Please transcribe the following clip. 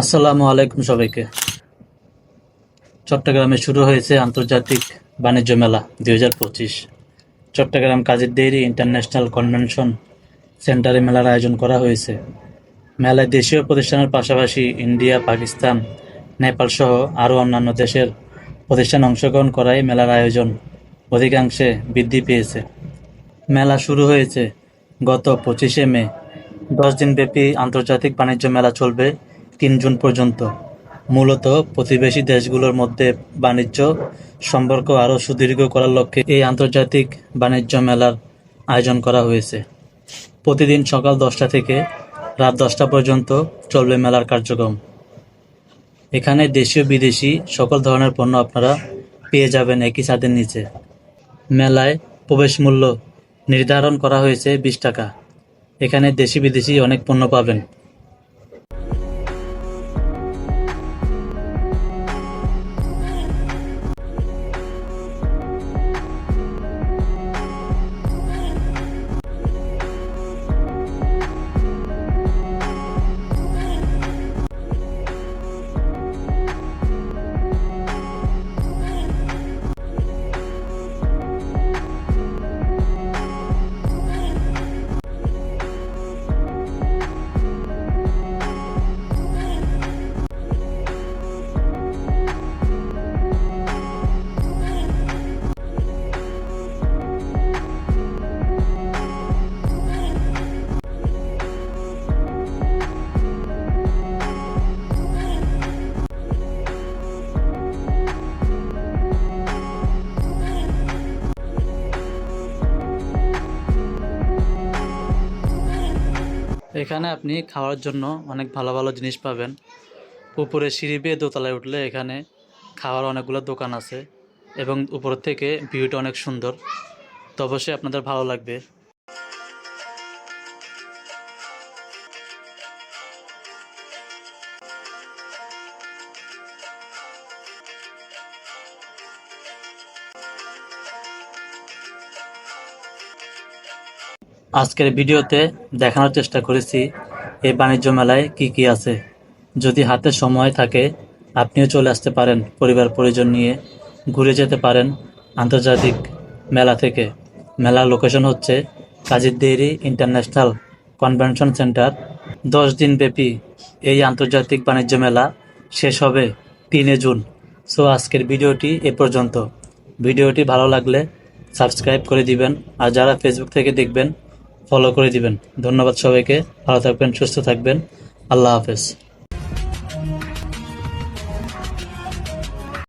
আসসালামু আলাইকুম সবাইকে। চট্টগ্রামে শুরু হয়েছে আন্তর্জাতিক বাণিজ্য মেলা 2025। চট্টগ্রাম কাজী ডেইরি ইন্টারন্যাশনাল কনভেনশন সেন্টারে মেলার আয়োজন করা হয়েছে। মেলায় দেশীয় প্রতিষ্ঠানের পাশাপাশি ইন্ডিয়া, পাকিস্তান, নেপাল সহ আরও অন্যান্য দেশের প্রতিষ্ঠান অংশগ্রহণ করায় মেলার আয়োজন অধিকাংশে বৃদ্ধি পেয়েছে। মেলা শুরু হয়েছে গত 25শে মে। 10 দিনব্যাপী আন্তর্জাতিক বাণিজ্য মেলা চলবে 3 জুন পর্যন্ত। মূলত প্রতিবেশী দেশগুলোর মধ্যে বাণিজ্য সম্পর্ক আরও সুদৃঢ় করার লক্ষ্যে এই আন্তর্জাতিক বাণিজ্য মেলার আয়োজন করা হয়েছে। প্রতিদিন সকাল 10টা থেকে রাত 10টা পর্যন্ত চলবে মেলার কার্যক্রম। এখানে দেশীয় বিদেশি সকল ধরনের পণ্য আপনারা পেয়ে যাবেন একই ছাদের নিচে। মেলায় প্রবেশ মূল্য নির্ধারণ করা হয়েছে 20 টাকা। এখানে দেশি বিদেশি অনেক পণ্য পাবেন। এখানে আপনি খাওয়ার জন্য অনেক ভালো ভালো জিনিস পাবেন। উপরে সিঁড়ি বেয়ে দোতলায় উঠলে এখানে খাওয়ার অনেকগুলো দোকান আছে এবং উপর থেকে ভিউটা অনেক সুন্দর। তো অবশ্যই আপনাদের ভালো লাগবে। আজকের ভিডিওতে দেখানোর চেষ্টা করেছি এই বাণিজ্য মেলায় কি কি আছে। যদি হাতে সময় থাকে আপনিও চলে আসতে পারেন, পরিবার পরিজন নিয়ে ঘুরে যেতে পারেন আন্তর্জাতিক মেলা থেকে। মেলার লোকেশন হচ্ছে কাজী ডেইরি ইন্টারন্যাশনাল কনভেনশন সেন্টার। 10 দিন ব্যাপী এই আন্তর্জাতিক বাণিজ্য মেলা শেষ হবে 3 জুন। সো আজকের ভিডিওটি এ পর্যন্ত। ভিডিওটি ভালো লাগলে সাবস্ক্রাইব করে দিবেন, আর যারা ফেসবুক থেকে দেখবেন ফলো করে দিবেন। ধন্যবাদ সবাইকে। ভালো থাকবেন, সুস্থ থাকবেন। আল্লাহ হাফেজ।